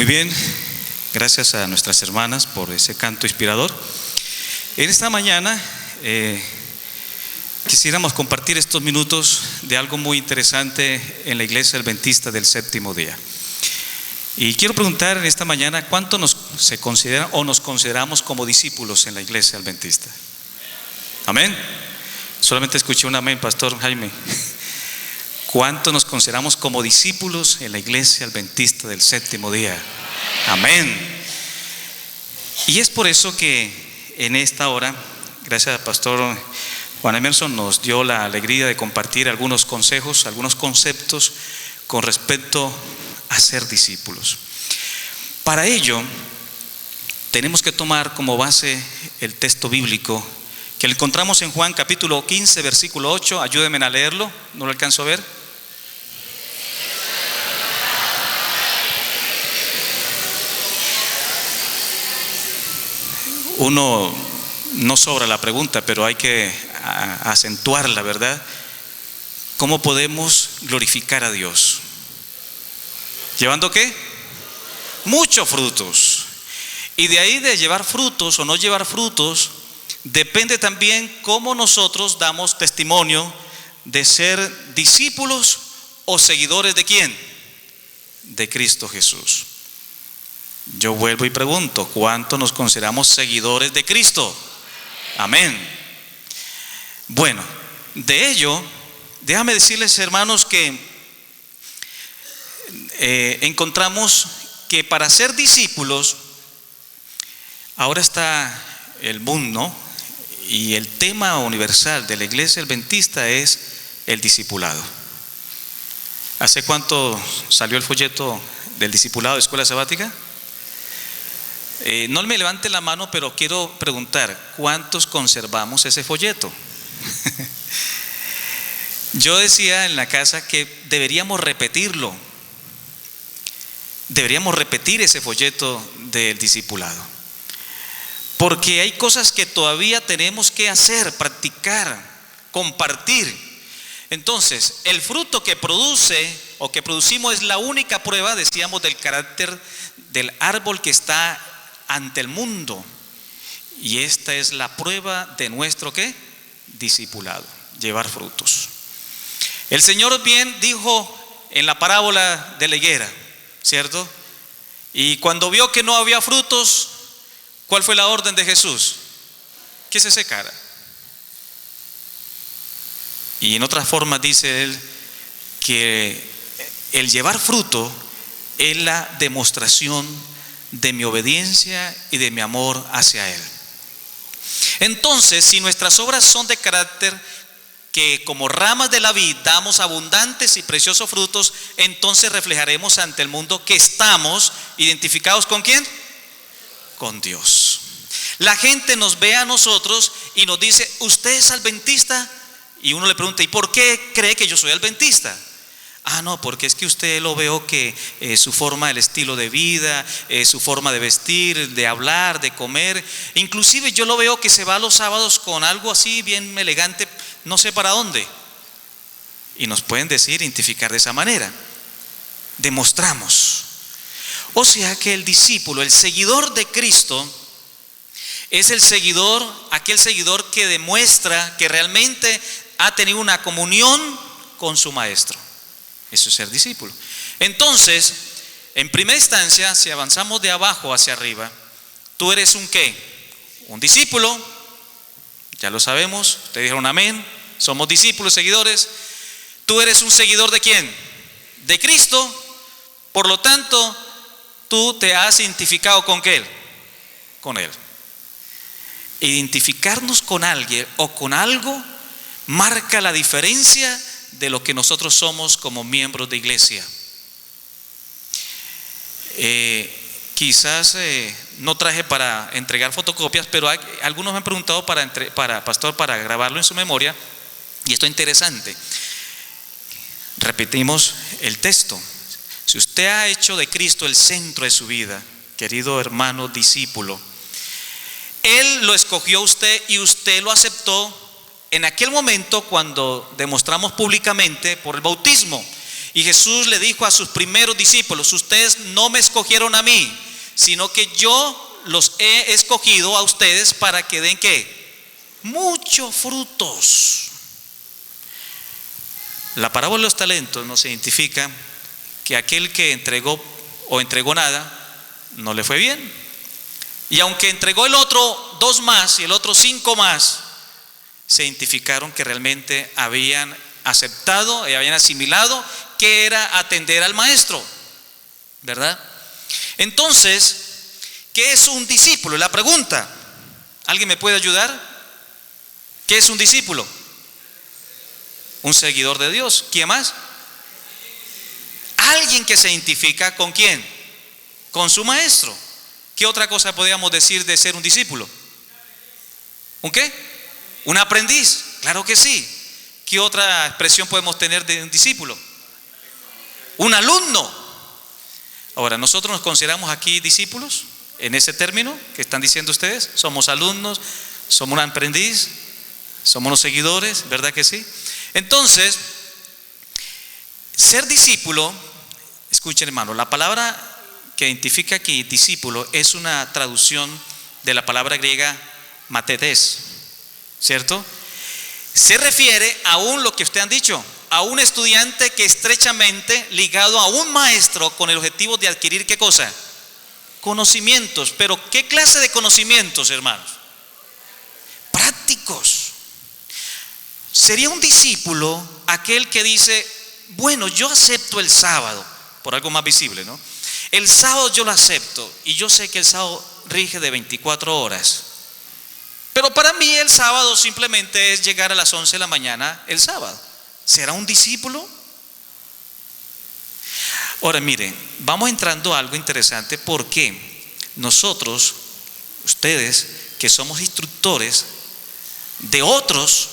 bien, gracias a nuestras hermanas por ese canto inspirador. En esta mañana quisiéramos compartir estos minutos de algo muy interesante en la Iglesia Adventista del Séptimo Día. Y quiero preguntar en esta mañana, ¿cuánto se consideran o nos consideramos como discípulos en la Iglesia Adventista? Amén. Solamente escuché un amén, Pastor Jaime. ¿Cuánto nos consideramos como discípulos en la Iglesia Adventista del Séptimo Día? Amén. Y es por eso que en esta hora, gracias al Pastor Juan Emerson, nos dio la alegría de compartir algunos consejos, algunos conceptos con respecto a ser discípulos. Para ello, tenemos que tomar como base el texto bíblico que lo encontramos en Juan capítulo 15, versículo 8. Ayúdenme a leerlo, no lo alcanzo a ver. Uno no sobra la pregunta, pero hay que acentuarla, ¿verdad? ¿Cómo podemos glorificar a Dios? ¿Llevando qué? Muchos frutos. Y de ahí de llevar frutos o no llevar frutos, depende también cómo nosotros damos testimonio de ser discípulos o seguidores de ¿quién? De Cristo Jesús. Yo vuelvo y pregunto, ¿cuánto nos consideramos seguidores de Cristo? Amén. Bueno, de ello, déjame decirles, hermanos, que encontramos que para ser discípulos, ahora está el mundo y el tema universal de la Iglesia Adventista es el discipulado. ¿Hace cuánto salió el folleto del discipulado de Escuela Sabática? No me levante la mano, pero quiero preguntar, ¿cuántos conservamos ese folleto? Yo decía en la casa que deberíamos repetirlo. Deberíamos repetir ese folleto del discipulado, porque hay cosas que todavía tenemos que hacer, practicar, compartir. Entonces, el fruto que produce o que producimos es la única prueba, decíamos, del carácter del árbol que está ante el mundo. Y esta es la prueba de nuestro ¿qué? Discipulado, llevar frutos. El Señor bien dijo en la parábola de la higuera, ¿cierto? Y cuando vio que no había frutos, ¿cuál fue la orden de Jesús? Que se secara. Y en otras formas dice él que el llevar fruto es la demostración de mi obediencia y de mi amor hacia Él. Entonces, si nuestras obras son de carácter que como ramas de la vid damos abundantes y preciosos frutos, entonces reflejaremos ante el mundo que estamos identificados ¿con quién? Con Dios. La gente nos ve a nosotros y nos dice, ¿usted es adventista? Y uno le pregunta, ¿y por qué cree que yo soy adventista? Ah, no, porque es que usted lo veo que su forma, el estilo de vida, su forma de vestir, de hablar, de comer, inclusive yo lo veo que se va los sábados con algo así bien elegante, no sé para dónde. Y nos pueden decir, identificar de esa manera. Demostramos. O sea que el discípulo, el seguidor de Cristo, es el seguidor, aquel seguidor que demuestra que realmente ha tenido una comunión con su maestro. Eso es ser discípulo. Entonces, en primera instancia, si avanzamos de abajo hacia arriba, tú eres un ¿qué? Un discípulo, ya lo sabemos, ustedes dijeron amén, somos discípulos, seguidores. Tú eres un seguidor ¿de quién? De Cristo, por lo tanto, tú te has identificado ¿con qué? Con Él. Identificarnos con alguien o con algo marca la diferencia de lo que nosotros somos como miembros de iglesia. Quizás no traje para entregar fotocopias, pero algunos me han preguntado para pastor, para grabarlo en su memoria. Y esto es interesante. Repetimos el texto. Si usted ha hecho de Cristo el centro de su vida, querido hermano discípulo, Él lo escogió a usted y usted lo aceptó en aquel momento cuando demostramos públicamente por el bautismo. Y Jesús le dijo a sus primeros discípulos: ustedes no me escogieron a mí, sino que yo los he escogido a ustedes para que den ¿qué? Muchos frutos. La parábola de los talentos nos identifica que aquel que entregó o entregó nada, no le fue bien. Y aunque entregó el otro 2 más y el otro 5 más, se identificaron que realmente habían aceptado y habían asimilado que era atender al maestro, ¿verdad? Entonces, ¿qué es un discípulo? La pregunta, ¿alguien me puede ayudar? ¿Qué es un discípulo? Un seguidor de Dios. ¿Quién más? Alguien que se identifica ¿con quién? Con su maestro. ¿Qué otra cosa podríamos decir de ser un discípulo? ¿Un qué? Un aprendiz. Claro que sí. ¿Qué otra expresión podemos tener de un discípulo? Un alumno. Ahora, nosotros nos consideramos aquí discípulos en ese término que están diciendo ustedes. Somos alumnos, somos un aprendiz, somos unos seguidores, ¿verdad que sí? Entonces, ser discípulo, escuchen hermano, la palabra que identifica aquí discípulo es una traducción de la palabra griega matetes, ¿cierto? Se refiere a lo que ustedes han dicho, a un estudiante que estrechamente ligado a un maestro con el objetivo de adquirir ¿qué cosa? Conocimientos. Pero ¿qué clase de conocimientos, hermanos? Prácticos. Sería un discípulo aquel que dice: bueno, yo acepto el sábado, por algo más visible, ¿no? El sábado yo lo acepto y yo sé que el sábado rige de 24 horas. Pero para mí el sábado simplemente es llegar a las 11 de la mañana el sábado. ¿Será un discípulo? Ahora miren, vamos entrando a algo interesante porque nosotros, ustedes que somos instructores de otros,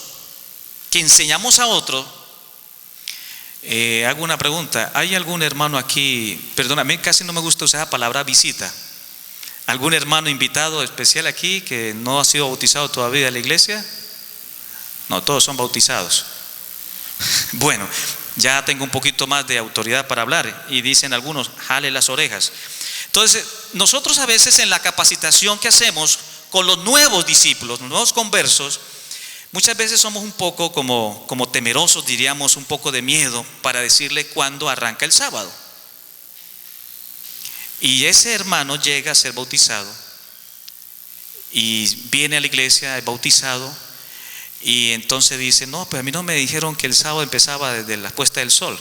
que enseñamos a otros, hago una pregunta. ¿Hay algún hermano aquí? Perdón, a mí casi no me gusta usar la palabra visita. ¿Algún hermano invitado especial aquí que no ha sido bautizado todavía en la iglesia? No, todos son bautizados. Bueno, ya tengo un poquito más de autoridad para hablar. Y dicen algunos: jale las orejas. Entonces, nosotros a veces en la capacitación que hacemos con los nuevos discípulos, los nuevos conversos, muchas veces somos un poco como temerosos, diríamos, un poco de miedo para decirle cuándo arranca el sábado. Y ese hermano llega a ser bautizado y viene a la iglesia, es bautizado, y entonces dice: no, pues a mí no me dijeron que el sábado empezaba desde la puesta del sol.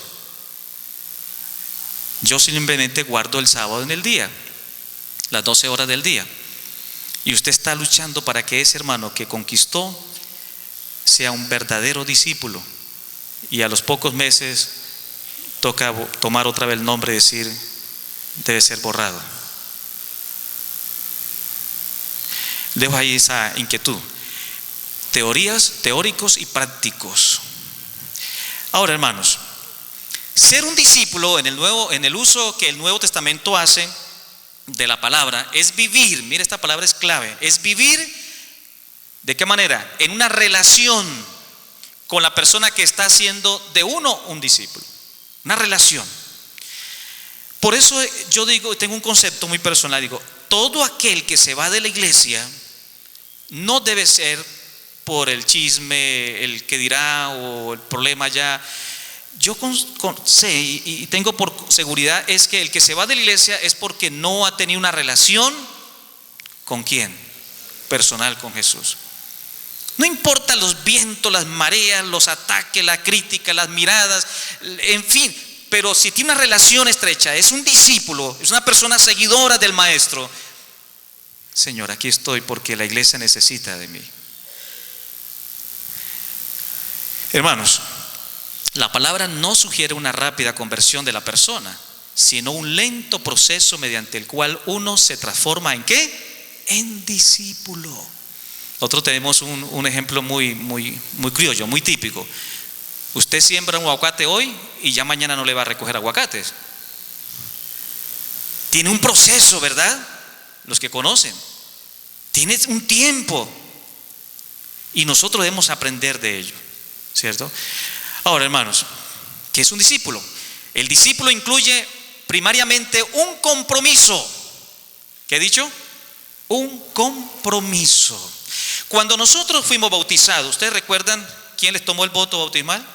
Yo simplemente guardo el sábado en el día, las 12 horas del día. Y usted está luchando para que ese hermano que conquistó sea un verdadero discípulo, y a los pocos meses toca tomar otra vez el nombre y decir: debe ser borrado. Dejo ahí esa inquietud. Teóricos y prácticos. Ahora, hermanos, ser un discípulo en el uso que el Nuevo Testamento hace de la palabra es vivir. Mira, esta palabra es clave. Es vivir, ¿de qué manera? En una relación con la persona que está haciendo de uno un discípulo. Una relación. Por eso yo digo, tengo un concepto muy personal, digo: todo aquel que se va de la iglesia no debe ser por el chisme, el que dirá o el problema ya. Yo sé y tengo por seguridad es que el que se va de la iglesia es porque no ha tenido una relación ¿con quién? Personal con Jesús. No importa los vientos, las mareas, los ataques, la crítica, las miradas, en fin, pero si tiene una relación estrecha, es un discípulo, es una persona seguidora del maestro. Señor, aquí estoy porque la iglesia necesita de mí. Hermanos, la palabra no sugiere una rápida conversión de la persona, sino un lento proceso mediante el cual uno se transforma ¿en qué? En discípulo. Nosotros tenemos un ejemplo muy criollo, muy típico. Usted siembra un aguacate hoy y ya mañana no le va a recoger aguacates. Tiene un proceso, ¿verdad? Los que conocen. Tiene un tiempo. Y nosotros debemos aprender de ello, ¿cierto? Ahora, hermanos, ¿qué es un discípulo? El discípulo incluye primariamente un compromiso. ¿Qué he dicho? Un compromiso. Cuando nosotros fuimos bautizados, ¿ustedes recuerdan quién les tomó el voto bautismal?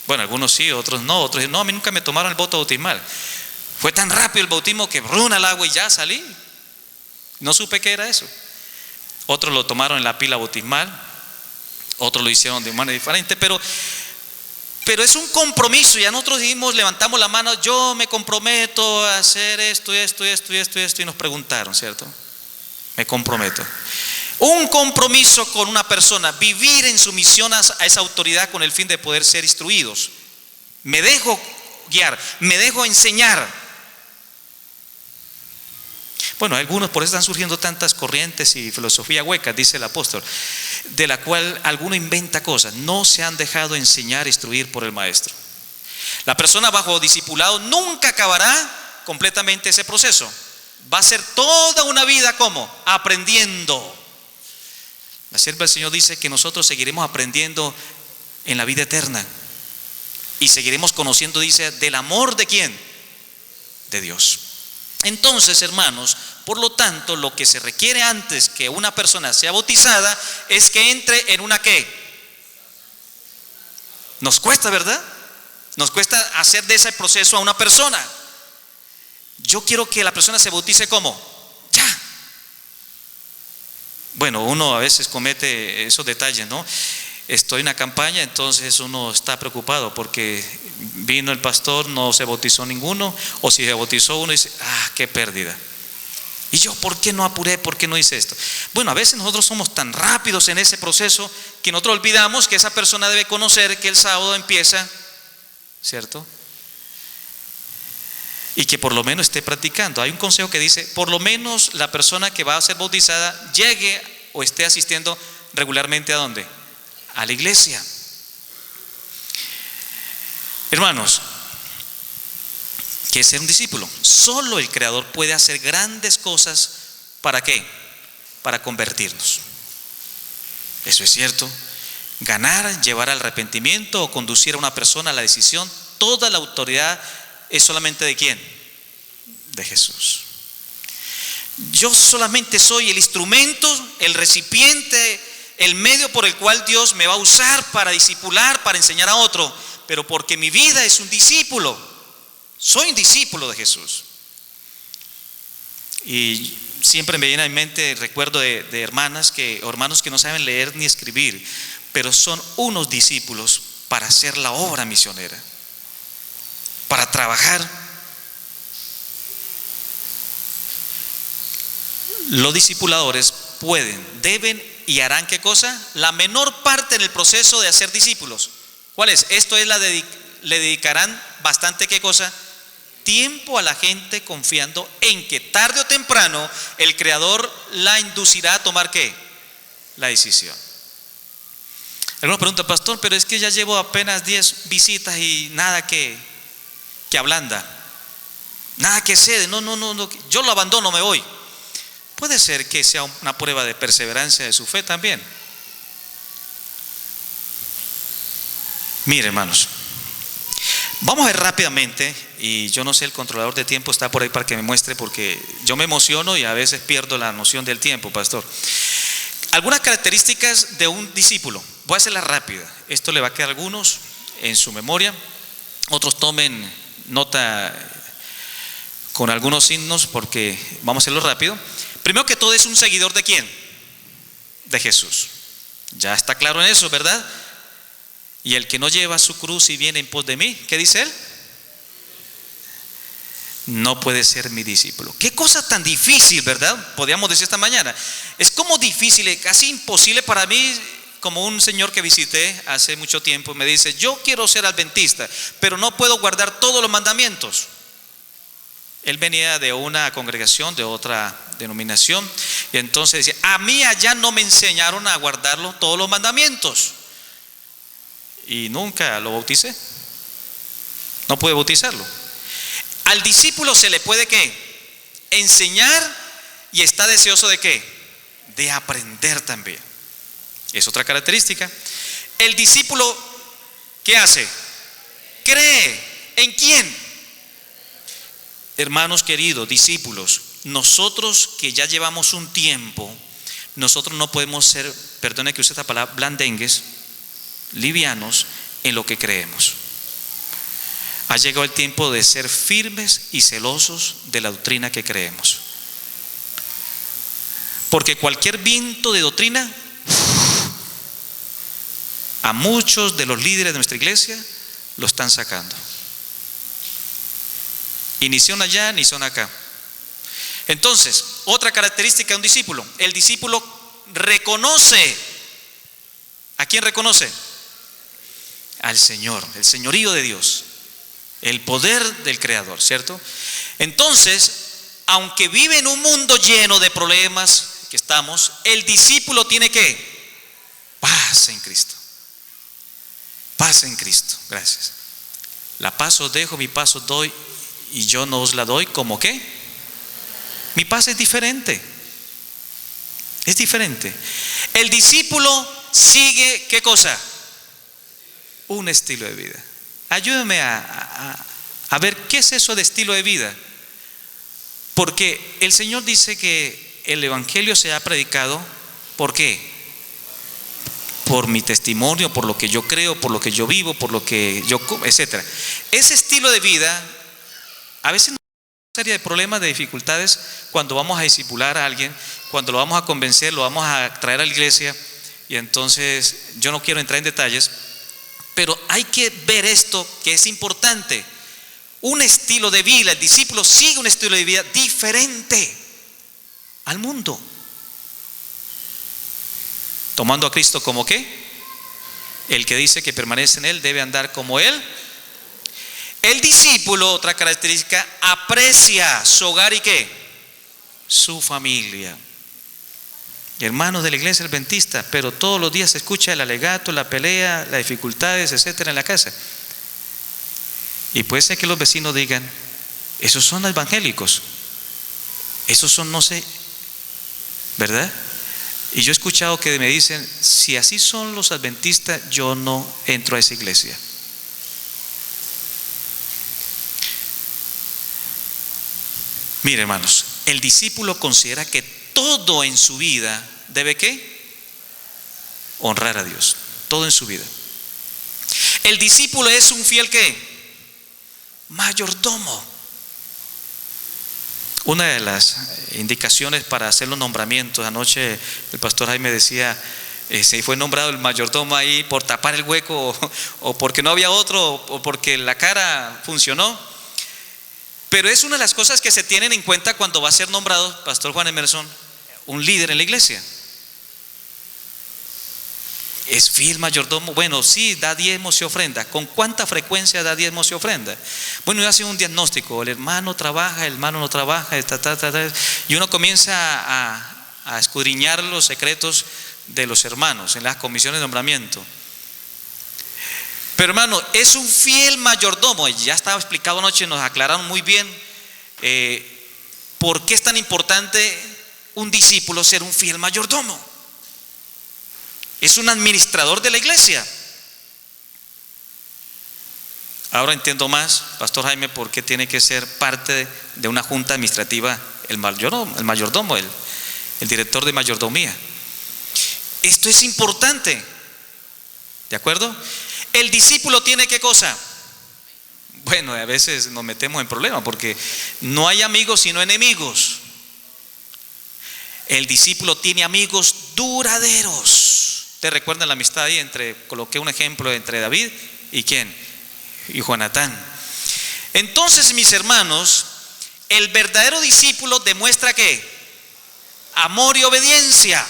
Bueno, algunos sí, otros no, a mí nunca me tomaron el voto bautismal. Fue tan rápido el bautismo que bruna el agua y ya salí. No supe qué era eso. Otros lo tomaron en la pila bautismal, otros lo hicieron de manera diferente, pero es un compromiso. Ya nosotros dijimos, levantamos la mano, yo me comprometo a hacer esto, y nos preguntaron, ¿cierto? Me comprometo. Un compromiso con una persona, vivir en sumisión a esa autoridad con el fin de poder ser instruidos. Me dejo guiar, me dejo enseñar. Bueno, algunos, por eso están surgiendo tantas corrientes y filosofía huecas, dice el apóstol, de la cual alguno inventa cosas. No se han dejado enseñar, instruir por el maestro. La persona bajo discipulado nunca acabará completamente ese proceso. Va a ser toda una vida, ¿cómo? Aprendiendo. La sierva del Señor dice que nosotros seguiremos aprendiendo en la vida eterna y seguiremos conociendo, dice, del amor ¿de quién? De Dios. Entonces, hermanos, por lo tanto, lo que se requiere antes que una persona sea bautizada es que entre en una ¿qué? Nos cuesta, ¿verdad? Nos cuesta hacer de ese proceso a una persona. Yo quiero que la persona se bautice ¿cómo? Ya. Bueno, uno a veces comete esos detalles, ¿no? Estoy en una campaña, entonces uno está preocupado porque vino el pastor, no se bautizó ninguno, o si se bautizó uno dice, qué pérdida. Y yo, ¿por qué no apuré? ¿Por qué no hice esto? Bueno, a veces nosotros somos tan rápidos en ese proceso que nosotros olvidamos que esa persona debe conocer que el sábado empieza, ¿cierto? Y que por lo menos esté practicando. Hay un consejo que dice, por lo menos la persona que va a ser bautizada llegue o esté asistiendo regularmente ¿a dónde? A la iglesia. Hermanos, ¿qué es ser un discípulo? Solo el Creador puede hacer grandes cosas. ¿Para qué? Para convertirnos. Eso es cierto. Ganar, llevar al arrepentimiento o conducir a una persona a la decisión, toda la autoridad es solamente ¿de quién? De Jesús. Yo solamente soy el instrumento, el recipiente, el medio por el cual Dios me va a usar para discipular, para enseñar a otro, pero porque mi vida es un discípulo, soy un discípulo de Jesús. Y siempre me viene a mi mente el recuerdo de hermanos que no saben leer ni escribir, pero son unos discípulos para hacer la obra misionera, para trabajar. Los discipuladores pueden, deben y harán ¿qué cosa? La menor parte en el proceso de hacer discípulos. ¿Cuál es? Esto es le dedicarán bastante ¿qué cosa? Tiempo a la gente, confiando en que tarde o temprano el Creador la inducirá a tomar ¿qué? La decisión. Algunos preguntan, pastor, pero es que ya llevo apenas 10 visitas y nada que ablanda, nada que cede, no, yo lo abandono, me voy. Puede ser que sea una prueba de perseverancia de su fe también. Mire, hermanos, vamos a ver rápidamente, y yo no sé, el controlador de tiempo está por ahí para que me muestre, porque yo me emociono y a veces pierdo la noción del tiempo, pastor. Algunas características de un discípulo, voy a hacerla rápida, esto le va a quedar a algunos en su memoria, otros tomen nota con algunos signos porque vamos a hacerlo rápido. Primero que todo, es un seguidor ¿de quién? De Jesús. Ya está claro en eso, ¿verdad? Y el que no lleva su cruz y viene en pos de mí, ¿qué dice él? No puede ser mi discípulo. Qué cosa tan difícil, ¿verdad? Podríamos decir esta mañana. Es como difícil, casi imposible para mí. Como un señor que visité hace mucho tiempo me dice, yo quiero ser adventista, pero no puedo guardar todos los mandamientos. Él venía de una congregación, de otra denominación, y entonces decía, a mí allá no me enseñaron a guardarlo todos los mandamientos. Y nunca lo bauticé. No pude bautizarlo. Al discípulo se le puede ¿qué? Enseñar, y está deseoso ¿de qué? De aprender también. Es otra característica. El discípulo, ¿qué hace? cree ¿en quién? Hermanos queridos, discípulos, nosotros que ya llevamos un tiempo, nosotros no podemos ser, perdone que use esta palabra, blandengues, livianos en lo que creemos. Ha llegado el tiempo de ser firmes y celosos de la doctrina que creemos. Porque cualquier viento de doctrina, a muchos de los líderes de nuestra iglesia lo están sacando. Y ni son allá ni son acá. Entonces, otra característica de un discípulo: el discípulo reconoce. ¿A quién reconoce? Al Señor, el señorío de Dios, el poder del Creador, ¿cierto? Entonces, aunque vive en un mundo lleno de problemas que estamos, el discípulo tiene ¿qué? Paz en Cristo. Paz en Cristo, gracias. La paz os dejo, mi paz os doy, y yo no os la doy como ¿qué? Mi paz es diferente. Es diferente. El discípulo sigue ¿qué cosa? Un estilo de vida. Ayúdame a ver qué es eso de estilo de vida. Porque el Señor dice que el evangelio se ha predicado, ¿por qué? Por mi testimonio, por lo que yo creo, por lo que yo vivo, por lo que yo, etcétera. Ese estilo de vida a veces nos da una serie de problemas, de dificultades cuando vamos a discipular a alguien, cuando lo vamos a convencer, lo vamos a traer a la iglesia. Y entonces yo no quiero entrar en detalles, pero hay que ver esto que es importante. Un estilo de vida, el discípulo sigue un estilo de vida diferente al mundo, tomando a Cristo como ¿qué? El que dice que permanece en Él debe andar como Él. El discípulo, otra característica, aprecia su hogar y ¿qué? Su familia. Hermanos de la iglesia adventista, pero todos los días se escucha el alegato, la pelea, las dificultades, etcétera, en la casa. Y puede ser que los vecinos digan: esos son evangélicos, esos son no sé, ¿verdad? Y yo he escuchado que me dicen: si así son los adventistas, yo no entro a esa iglesia. Mire, hermanos, el discípulo considera que todo en su vida debe ¿qué? Honrar a Dios. Todo en su vida. El discípulo es un fiel ¿qué? Mayordomo. Una de las indicaciones para hacer los nombramientos, anoche el pastor Jaime decía, se fue nombrado el mayordomo ahí por tapar el hueco, o porque no había otro, o porque la cara funcionó. Pero es una de las cosas que se tienen en cuenta cuando va a ser nombrado, pastor Juan Emerson, un líder en la iglesia. ¿Es fiel mayordomo? Bueno, sí, da diezmos y ofrenda. ¿Con cuánta frecuencia da diezmos y ofrenda? Bueno, yo hacía un diagnóstico: el hermano trabaja, el hermano no trabaja, y uno comienza a escudriñar los secretos de los hermanos en las comisiones de nombramiento. Pero hermano, es un fiel mayordomo. Ya estaba explicado anoche, nos aclararon muy bien por qué es tan importante un discípulo ser un fiel mayordomo. Es un administrador de la iglesia. Ahora entiendo más, pastor Jaime, por qué tiene que ser parte de una junta administrativa el mayordomo, el director de mayordomía. Esto es importante, ¿de acuerdo? El discípulo tiene ¿qué cosa? Bueno, a veces nos metemos en problemas porque no hay amigos sino enemigos. El discípulo tiene amigos duraderos. ¿Te recuerdan la amistad ahí coloqué un ejemplo entre David y quién? Y Jonatán. Entonces, mis hermanos, el verdadero discípulo demuestra ¿qué? Amor y obediencia.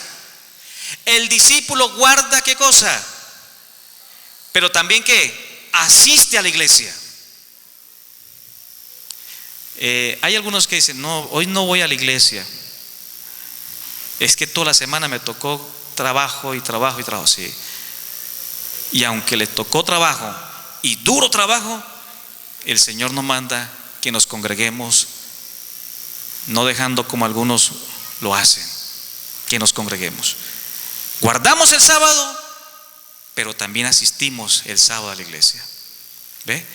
El discípulo guarda ¿qué cosa? Pero también ¿qué? Asiste a la iglesia. Hay algunos que dicen: no, hoy no voy a la iglesia, es que toda la semana me tocó trabajo y trabajo y trabajo. Sí. Y aunque le tocó trabajo y duro trabajo, el Señor nos manda que nos congreguemos, no dejando como algunos lo hacen, que nos congreguemos. Guardamos el sábado, pero también asistimos el sábado a la iglesia. ¿Ve?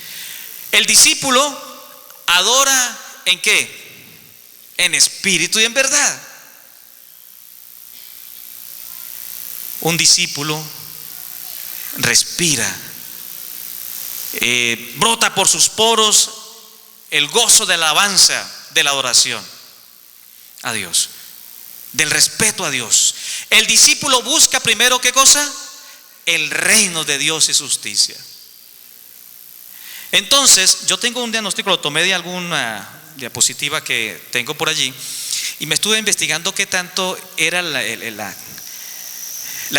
El discípulo adora ¿en qué? En espíritu y en verdad. Un discípulo respira, brota por sus poros el gozo de la alabanza, de la adoración a Dios, del respeto a Dios. El discípulo busca primero ¿qué cosa? El reino de Dios y su justicia. Entonces, yo tengo un diagnóstico, lo tomé de alguna diapositiva que tengo por allí, y me estuve investigando qué tanto era la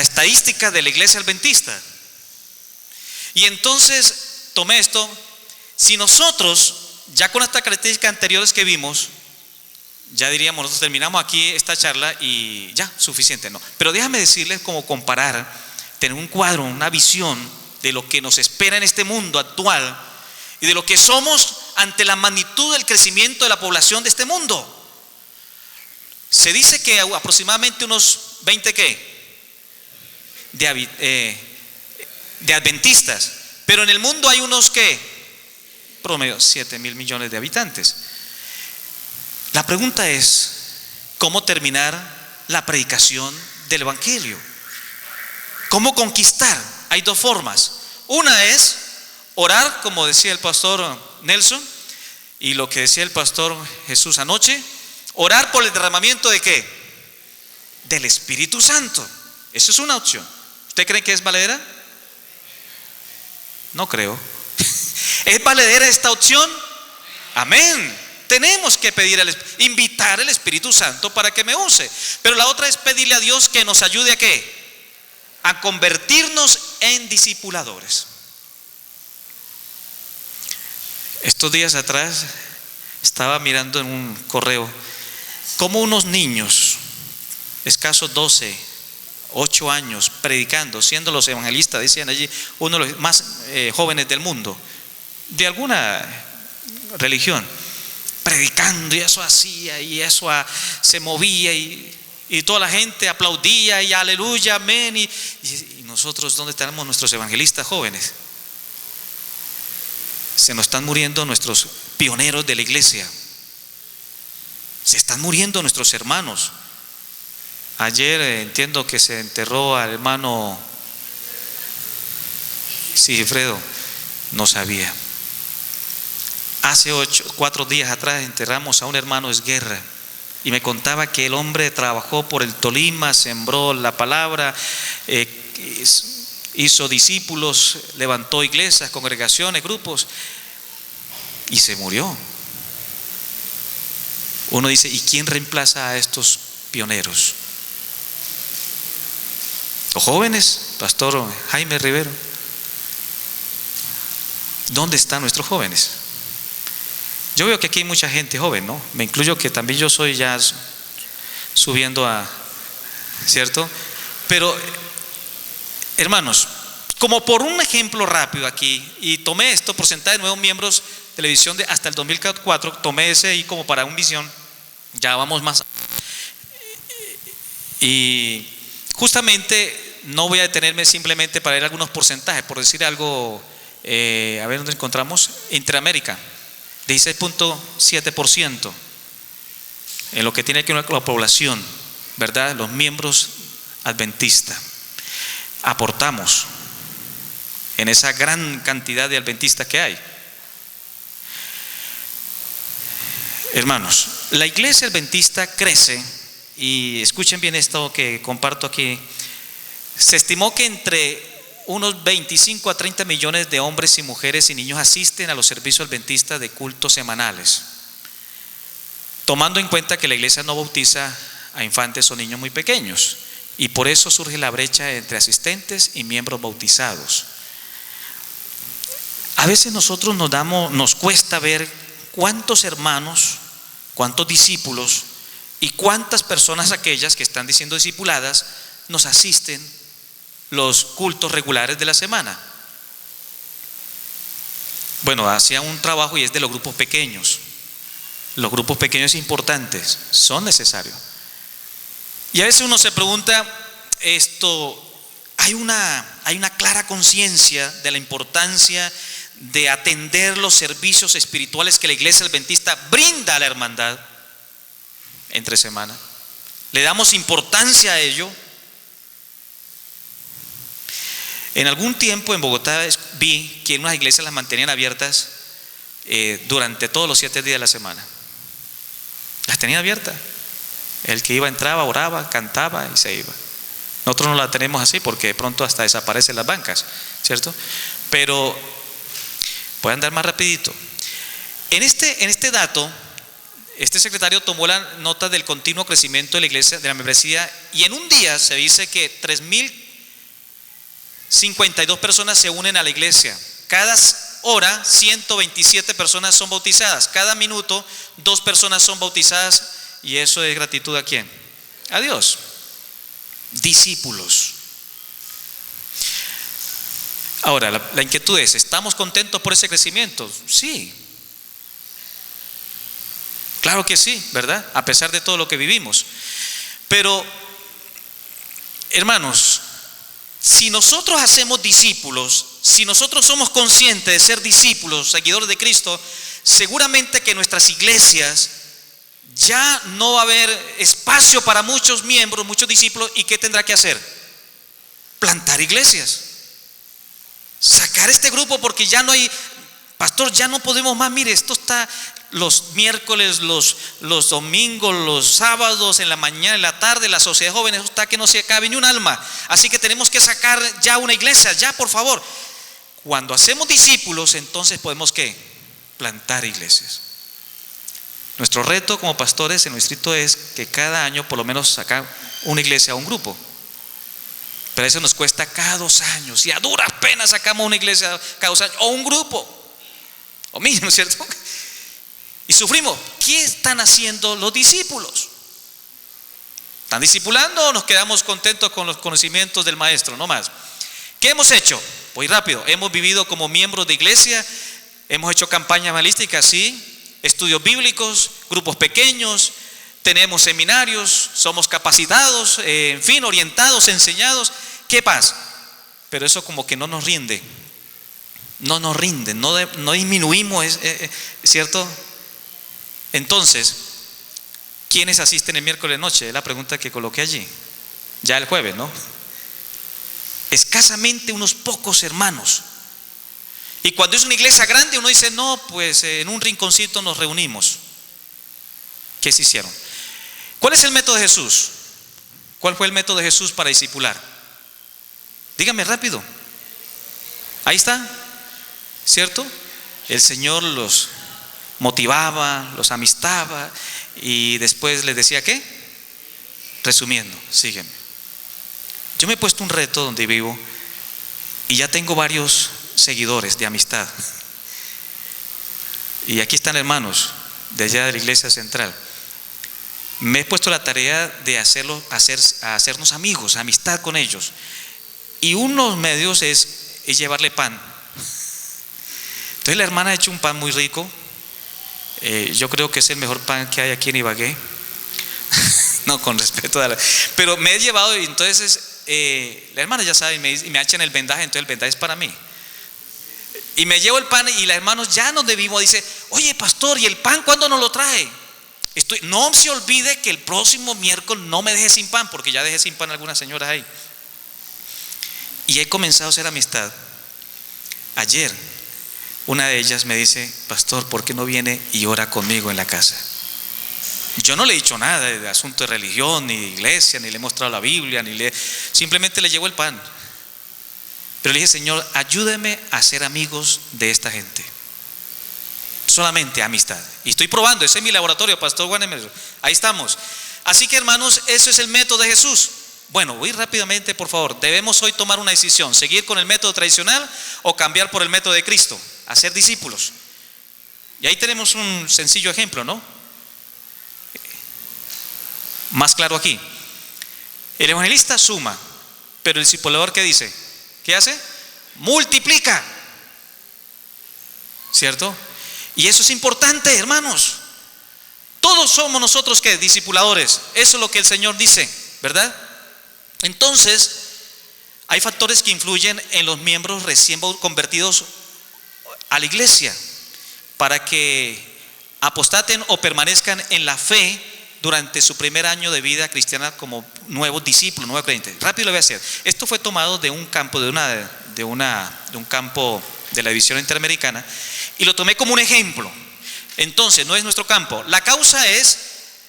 estadística de la iglesia adventista. Y entonces tomé esto. Si nosotros, ya con estas características anteriores que vimos, ya diríamos, nosotros terminamos aquí esta charla y ya, suficiente. No, pero déjame decirles cómo comparar, tener un cuadro, una visión de lo que nos espera en este mundo actual y de lo que somos ante la magnitud del crecimiento de la población de este mundo. Se dice que aproximadamente unos 20 ¿qué? De adventistas, pero en el mundo hay unos ¿qué? Promedio 7.000 millones de habitantes. La pregunta es, ¿cómo terminar la predicación del evangelio? ¿Cómo conquistar? Hay dos formas. Una es orar, como decía el pastor Nelson, y lo que decía el pastor Jesús anoche, orar por el derramamiento ¿de qué? Del Espíritu Santo. Eso es una opción. ¿Usted cree que es valedera? No creo. ¿Es valedera esta opción? Amén. Tenemos que pedir, invitar al Espíritu Santo para que me use. Pero la otra es pedirle a Dios que nos ayude a ¿qué? A convertirnos en discipuladores. Estos días atrás estaba mirando en un correo cómo unos niños, escasos 12, 8 años, predicando, siendo los evangelistas, decían allí, uno de los más jóvenes del mundo, de alguna religión, predicando, y eso hacía, y eso se movía, y toda la gente aplaudía, y aleluya, amén. Y nosotros, ¿dónde tenemos nuestros evangelistas jóvenes? Se nos están muriendo nuestros pioneros de la iglesia, se están muriendo nuestros hermanos. Ayer entiendo que se enterró al hermano Sigifredo, no sabía. Hace 4 días atrás enterramos a un hermano Esguerra, y me contaba que el hombre trabajó por el Tolima, sembró la palabra, hizo discípulos, levantó iglesias, congregaciones, grupos, y se murió. Uno dice, ¿y quién reemplaza a estos pioneros? Los jóvenes, pastor Jaime Rivero. ¿Dónde están nuestros jóvenes? Yo veo que aquí hay mucha gente joven, ¿no? Me incluyo, que también yo soy ya subiendo ¿cierto? Pero, hermanos, como por un ejemplo rápido aquí, y tomé esto, porcentaje de nuevos miembros de televisión hasta el 2004, tomé ese ahí como para un visión, ya vamos más. Y justamente no voy a detenerme simplemente para ver algunos porcentajes, por decir algo, a ver dónde encontramos, Interamérica, 16.7% en lo que tiene que ver con la población, ¿verdad? Los miembros adventistas. Aportamos en esa gran cantidad de adventistas que hay. Hermanos, la iglesia adventista crece, y escuchen bien esto que comparto aquí. Se estimó que entre unos 25 a 30 millones de hombres y mujeres y niños asisten a los servicios adventistas de cultos semanales, tomando en cuenta que la iglesia no bautiza a infantes o niños muy pequeños, y por eso surge la brecha entre asistentes y miembros bautizados. A veces nosotros nos cuesta ver cuántos hermanos, cuántos discípulos y cuántas personas aquellas que están diciendo discipuladas nos asisten los cultos regulares de la semana. Bueno, hacía un trabajo, y es de los grupos pequeños. Los grupos pequeños importantes son necesarios. Y a veces uno se pregunta, hay una clara conciencia de la importancia de atender los servicios espirituales que la iglesia adventista brinda a la hermandad entre semana. Le damos importancia a ello. En algún tiempo en Bogotá vi que unas iglesias las mantenían abiertas durante todos los 7 días de la semana. Las tenían abiertas. El que iba entraba, oraba, cantaba y se iba. Nosotros no la tenemos así porque de pronto hasta desaparecen las bancas, ¿cierto? Pero voy a andar más rapidito. En este dato, este secretario tomó la nota del continuo crecimiento de la iglesia, de la membresía, y en un día se dice que 3,052 personas se unen a la iglesia. Cada hora 127 personas son bautizadas. Cada minuto 2 personas son bautizadas. Y eso es gratitud ¿a quién? A Dios. Discípulos. Ahora, la inquietud es, ¿estamos contentos por ese crecimiento? Sí. Claro que sí, ¿verdad? A pesar de todo lo que vivimos. Pero, hermanos, si nosotros hacemos discípulos, si nosotros somos conscientes de ser discípulos, seguidores de Cristo, seguramente que nuestras iglesias ya no va a haber espacio para muchos miembros, muchos discípulos. ¿Y qué tendrá que hacer? Plantar iglesias, sacar este grupo, porque ya no hay, pastor, ya no podemos más. Mire, esto está los miércoles, los domingos, los sábados, en la mañana, en la tarde, la sociedad joven, eso está que no se cabe ni un alma. Así que tenemos que sacar ya una iglesia, ya, por favor. Cuando hacemos discípulos, entonces podemos ¿qué? Plantar iglesias. Nuestro reto como pastores en el distrito es que cada año por lo menos sacar una iglesia o un grupo. Pero eso nos cuesta cada 2 años. Y a duras penas sacamos una iglesia cada 2 años. O un grupo. O mínimo, ¿no es cierto? Y sufrimos. ¿Qué están haciendo los discípulos? ¿Están discipulando o nos quedamos contentos con los conocimientos del maestro? No más. ¿Qué hemos hecho? Voy rápido. Hemos vivido como miembros de iglesia. Hemos hecho campañas evangelísticas, sí. Estudios bíblicos, grupos pequeños, tenemos seminarios, somos capacitados, en fin, orientados, enseñados. ¿Qué pasa? Pero eso como que no nos rinde, no disminuimos, ¿cierto? Entonces, ¿quiénes asisten el miércoles noche? Es la pregunta que coloqué allí, ya el jueves, ¿no? Escasamente unos pocos hermanos. Y cuando es una iglesia grande uno dice, no, pues en un rinconcito nos reunimos. ¿Qué se hicieron? ¿Cuál es el método de Jesús? ¿Cuál fue el método de Jesús para discipular? Dígame rápido. Ahí está, ¿cierto? El Señor los motivaba, los amistaba y después les decía ¿qué? Resumiendo, sígueme. Yo me he puesto un reto donde vivo y ya tengo varios seguidores de amistad. Y aquí están hermanos de allá de la iglesia central. Me he puesto la tarea de hacernos amigos, amistad con ellos. Y unos medios es llevarle pan. Entonces la hermana ha hecho un pan muy rico. Yo creo que es el mejor pan que hay aquí en Ibagué. No, con respeto a pero me he llevado y entonces la hermana ya sabe y me echan el vendaje, entonces el vendaje es para mí. Y me llevo el pan y los hermanos ya nos debimos, dice, oye pastor, ¿y el pan cuándo nos lo trae? No se olvide que el próximo miércoles no me deje sin pan, porque ya dejé sin pan a algunas señoras ahí. Y he comenzado a hacer amistad. Ayer una de ellas me dice, pastor, ¿por qué no viene y ora conmigo en la casa? Yo no le he dicho nada de asunto de religión, ni de iglesia, ni le he mostrado la Biblia, simplemente le llevo el pan. Pero le dije, Señor, ayúdame a ser amigos de esta gente. Solamente amistad. Y estoy probando, ese es mi laboratorio, pastor Juan. Ahí estamos. Así que hermanos, eso es el método de Jesús. Bueno, voy rápidamente, por favor. Debemos hoy tomar una decisión: seguir con el método tradicional o cambiar por el método de Cristo, hacer discípulos. Y ahí tenemos un sencillo ejemplo, ¿no? Más claro aquí. El evangelista suma, pero el discipulador ¿qué dice? ¿Qué hace? Multiplica. ¿Cierto? Y eso es importante, hermanos. Todos somos nosotros ¿qué? Discipuladores. Eso es lo que el Señor dice, ¿verdad? Entonces, hay factores que influyen en los miembros recién convertidos a la iglesia para que apostaten o permanezcan en la fe durante su primer año de vida cristiana como nuevos discípulos, nuevos creyentes. Rápido lo voy a hacer. Esto fue tomado de un campo, de un campo de la división interamericana, y lo tomé como un ejemplo. Entonces, no es nuestro campo. La causa es,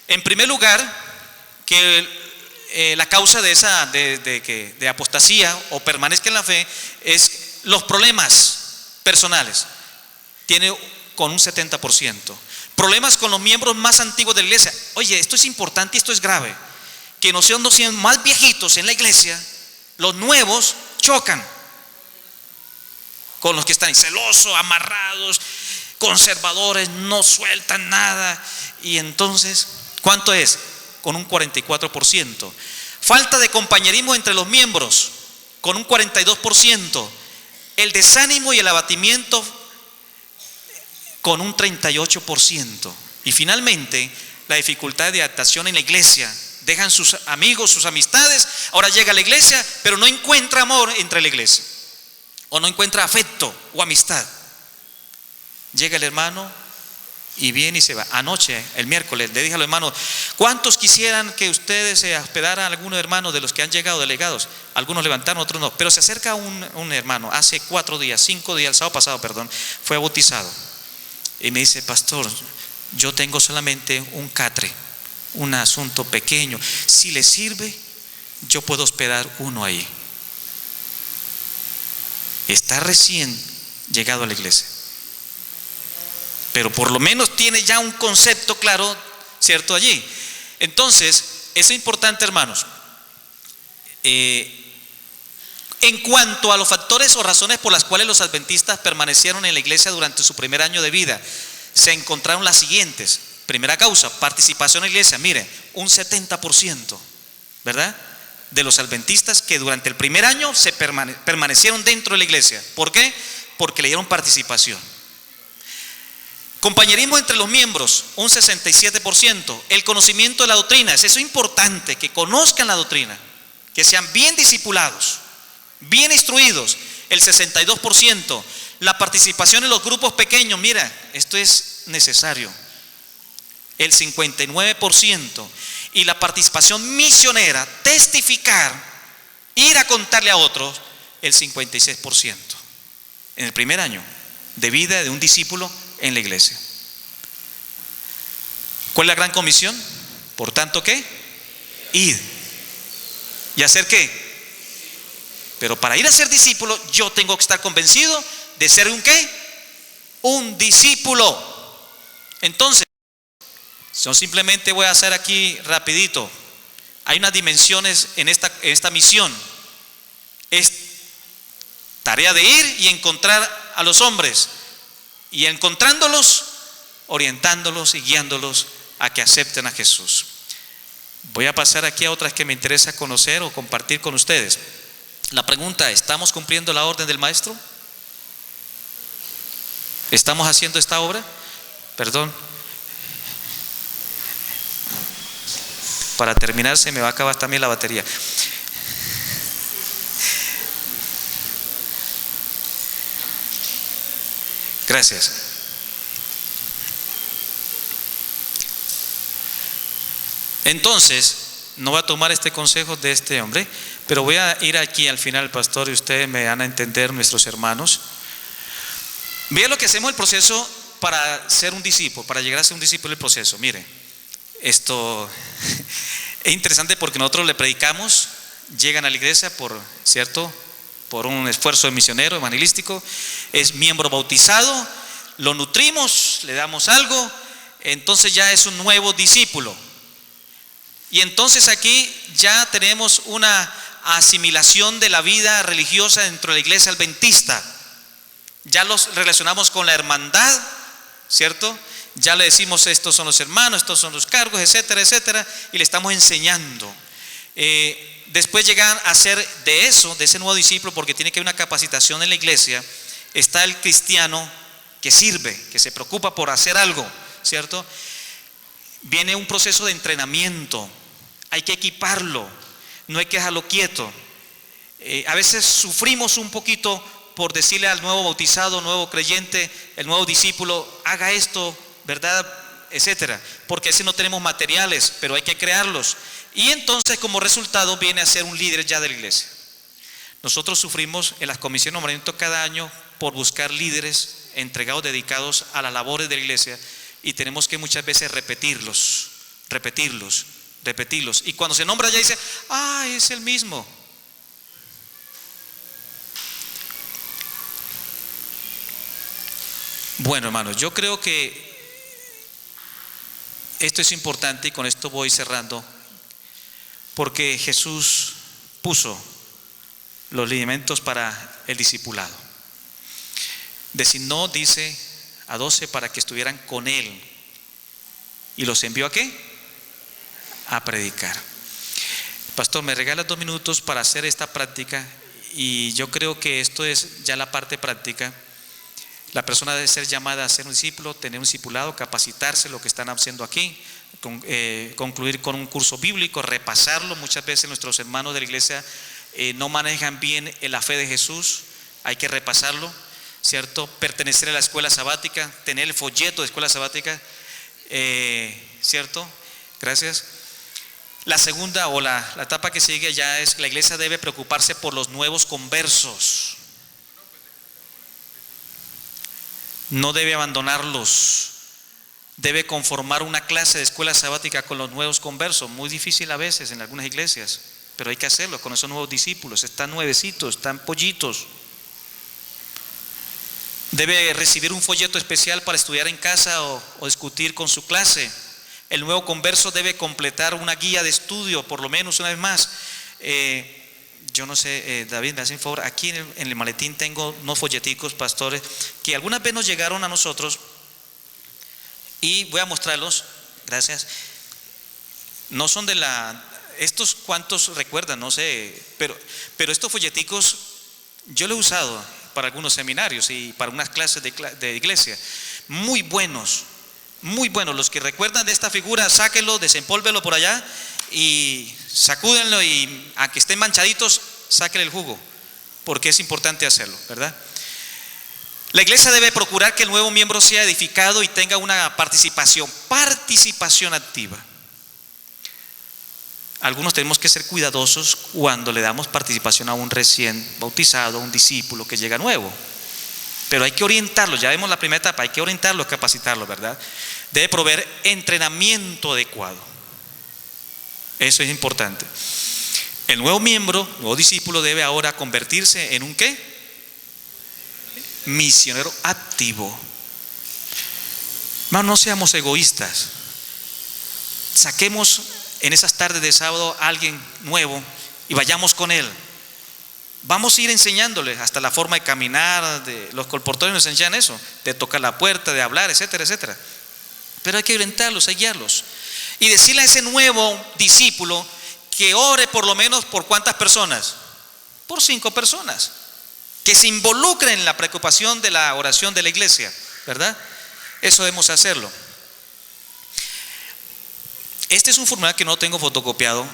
en primer lugar, que la causa de apostasía o permanezca en la fe es los problemas personales. Tiene con un 70%. Problemas con los miembros más antiguos de la iglesia. Oye, esto es importante y esto es grave. Que no sean los más viejitos en la iglesia, los nuevos chocan con los que están celosos, amarrados, conservadores, no sueltan nada. Y entonces, ¿cuánto es? Con un 44%. Falta de compañerismo entre los miembros, con un 42%. El desánimo y el abatimiento, con un 38%. Y finalmente, la dificultad de adaptación en la iglesia. Dejan sus amigos, sus amistades, ahora llega a la iglesia, pero no encuentra amor entre la iglesia, o no encuentra afecto o amistad. Llega el hermano y viene y se va. Anoche, el miércoles, le dije a los hermanos: ¿cuántos quisieran que ustedes se hospedaran a algunos hermanos de los que han llegado delegados? Algunos levantaron, otros no. Pero se acerca un hermano, hace 5 días, el sábado pasado, fue bautizado. Y me dice: pastor, yo tengo solamente un catre, un asunto pequeño. Si le sirve, yo puedo hospedar uno ahí. Está recién llegado a la iglesia, pero por lo menos tiene ya un concepto claro, ¿cierto? Allí. Entonces, eso es importante, hermanos. En cuanto a los factores o razones por las cuales los adventistas permanecieron en la iglesia durante su primer año de vida, se encontraron las siguientes. Primera causa, participación en la iglesia. Mire, un 70%, ¿verdad?, de los adventistas que durante el primer año se permanecieron dentro de la iglesia. ¿Por qué? Porque le dieron participación. Compañerismo entre los miembros, un 67%. El conocimiento de la doctrina, es eso importante, que conozcan la doctrina, que sean bien discipulados, bien instruidos, el 62%. La participación en los grupos pequeños, mira, esto es necesario, el 59%. Y la participación misionera, testificar, ir a contarle a otros, el 56%. En el primer año de vida de un discípulo en la iglesia. ¿Cuál es la gran comisión? Por tanto, ¿qué? Ir. ¿Y hacer qué? Pero para ir a ser discípulo, yo tengo que estar convencido de ser un ¿qué? Un discípulo. Entonces, yo simplemente voy a hacer aquí rapidito. Hay unas dimensiones en esta misión. Es tarea de ir y encontrar a los hombres, y encontrándolos, orientándolos y guiándolos a que acepten a Jesús. Voy a pasar aquí a otras que me interesa conocer o compartir con ustedes. La pregunta es: ¿estamos cumpliendo la orden del maestro? ¿Estamos haciendo esta obra? Perdón. Para terminar, se me va a acabar también la batería. Gracias. Entonces, no voy a tomar este consejo de este hombre, pero voy a ir aquí al final, pastor, y ustedes me van a entender, nuestros hermanos. Vean lo que hacemos el proceso para ser un discípulo, para llegar a ser un discípulo, el proceso. Mire, esto es interesante porque nosotros le predicamos, llegan a la iglesia ¿cierto?, por un esfuerzo de misionero, evangelístico, es miembro bautizado, lo nutrimos, le damos algo, entonces ya es un nuevo discípulo. Y entonces aquí ya tenemos una asimilación de la vida religiosa dentro de la iglesia adventista. Ya los relacionamos con la hermandad, ¿cierto? Ya le decimos: estos son los hermanos, estos son los cargos, etcétera, etcétera, y le estamos enseñando. Después llegan a ser de ese nuevo discípulo, porque tiene que haber una capacitación en la iglesia. Está el cristiano que sirve, que se preocupa por hacer algo, ¿cierto? Viene un proceso de entrenamiento, hay que equiparlo, no hay que dejarlo quieto. A veces sufrimos un poquito por decirle al nuevo bautizado, nuevo creyente, el nuevo discípulo, haga esto, ¿verdad? Etcétera, porque así no tenemos materiales, pero hay que crearlos. Y entonces como resultado viene a ser un líder ya de la iglesia. Nosotros sufrimos en las comisiones de nombramiento cada año por buscar líderes entregados, dedicados a las labores de la iglesia, y tenemos que muchas veces repetirlos. Y cuando se nombra ya dice, es el mismo. Bueno, hermanos, yo creo que esto es importante y con esto voy cerrando, porque Jesús puso los lineamientos para el discipulado. Designó, dice, a 12 para que estuvieran con Él. ¿Y los envió a qué? A predicar. Pastor, me regala 2 minutos para hacer esta práctica, y yo creo que esto es ya la parte práctica. La persona debe ser llamada a ser un discípulo, tener un discipulado, capacitarse, lo que están haciendo aquí, concluir con un curso bíblico, repasarlo. Muchas veces nuestros hermanos de la iglesia no manejan bien la fe de Jesús, hay que repasarlo, ¿cierto? Pertenecer a la escuela sabática, tener el folleto de escuela sabática, ¿cierto? Gracias. La segunda o la etapa que sigue ya es: la iglesia debe preocuparse por los nuevos conversos. No debe abandonarlos, debe conformar una clase de escuela sabática con los nuevos conversos. Muy difícil a veces en algunas iglesias, pero hay que hacerlo con esos nuevos discípulos. Están nuevecitos, están pollitos. Debe recibir un folleto especial para estudiar en casa o discutir con su clase. El nuevo converso debe completar una guía de estudio, por lo menos una vez más. Yo no sé, David, me hace un favor, aquí en el maletín tengo unos folleticos, pastores, que algunas veces nos llegaron a nosotros, y voy a mostrarlos, gracias. No son de estos cuantos recuerdan, no sé, pero estos folleticos yo los he usado para algunos seminarios y para unas clases de iglesia. Muy buenos, los que recuerdan de esta figura, sáquenlo, desempólvelo por allá y sacúdenlo, y aunque estén manchaditos, sáquenle el jugo, porque es importante hacerlo, ¿verdad? La iglesia debe procurar que el nuevo miembro sea edificado y tenga una participación activa. Algunos tenemos que ser cuidadosos cuando le damos participación a un recién bautizado, a un discípulo que llega nuevo, pero hay que orientarlo. Ya vemos la primera etapa, hay que orientarlo, capacitarlo, ¿verdad? Debe proveer entrenamiento adecuado. Eso es importante. El nuevo miembro, nuevo discípulo, debe ahora convertirse en un ¿qué? Misionero activo. Hermano, no seamos egoístas. Saquemos en esas tardes de sábado a alguien nuevo y vayamos con él. Vamos a ir enseñándole hasta la forma de caminar, de los colportores nos enseñan eso, de tocar la puerta, de hablar, etcétera, etcétera. Pero hay que orientarlos, hay que guiarlos. Y decirle a ese nuevo discípulo que ore por lo menos por ¿cuántas personas? Por 5 personas. Que se involucren en la preocupación de la oración de la iglesia, ¿verdad? Eso debemos hacerlo. Este es un formulario que no tengo fotocopiado.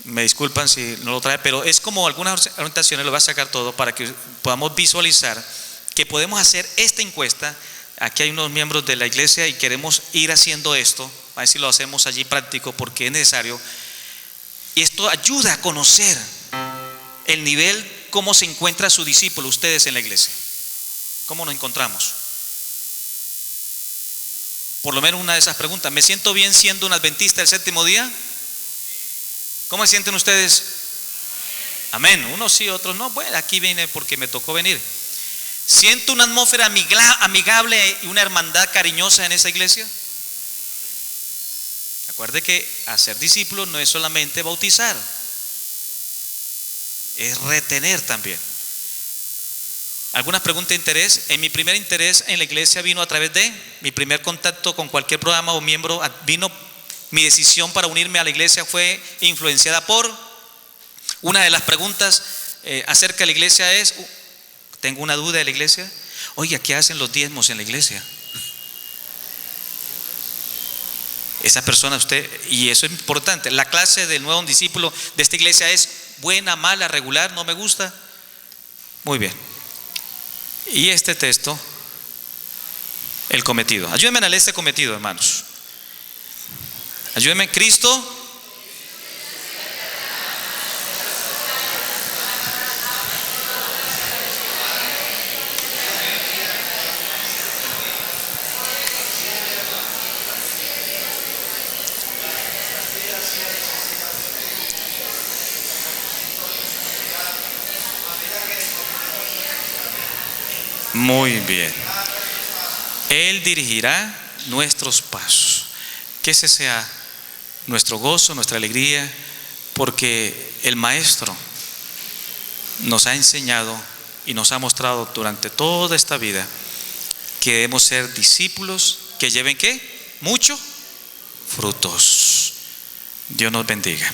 Me disculpan si no lo trae, pero es como algunas orientaciones, lo voy a sacar todo para que podamos visualizar que podemos hacer esta encuesta. Aquí hay unos miembros de la iglesia y queremos ir haciendo esto, a ver si lo hacemos allí práctico porque es necesario. Y esto ayuda a conocer el nivel, cómo se encuentra su discípulo, ustedes en la iglesia. ¿Cómo nos encontramos? Por lo menos una de esas preguntas. ¿Me siento bien siendo un adventista del séptimo día? ¿Cómo se sienten ustedes? Amén. Unos sí, otros no. Bueno, aquí vine porque me tocó venir. ¿Siento una atmósfera amigable y una hermandad cariñosa en esa iglesia? Acuerde que hacer discípulos no es solamente bautizar, es retener también. ¿Alguna pregunta de interés? En mi primer interés en la iglesia vino a través de mi primer contacto con cualquier programa o miembro. Mi decisión para unirme a la iglesia fue influenciada por una de las preguntas acerca de la iglesia es: tengo una duda de la iglesia. Oiga, ¿qué hacen los diezmos en la iglesia? Esa persona, usted, y eso es importante. La clase del nuevo discípulo de esta iglesia es buena, mala, regular, no me gusta. Muy bien. Y este texto, el cometido. Ayúdenme a leer este cometido, hermanos. Ayúdenme, Cristo. Muy bien. Él dirigirá nuestros pasos. Que ese sea nuestro gozo, nuestra alegría, porque el Maestro nos ha enseñado y nos ha mostrado durante toda esta vida que debemos ser discípulos que lleven ¿qué? Mucho frutos. Dios nos bendiga.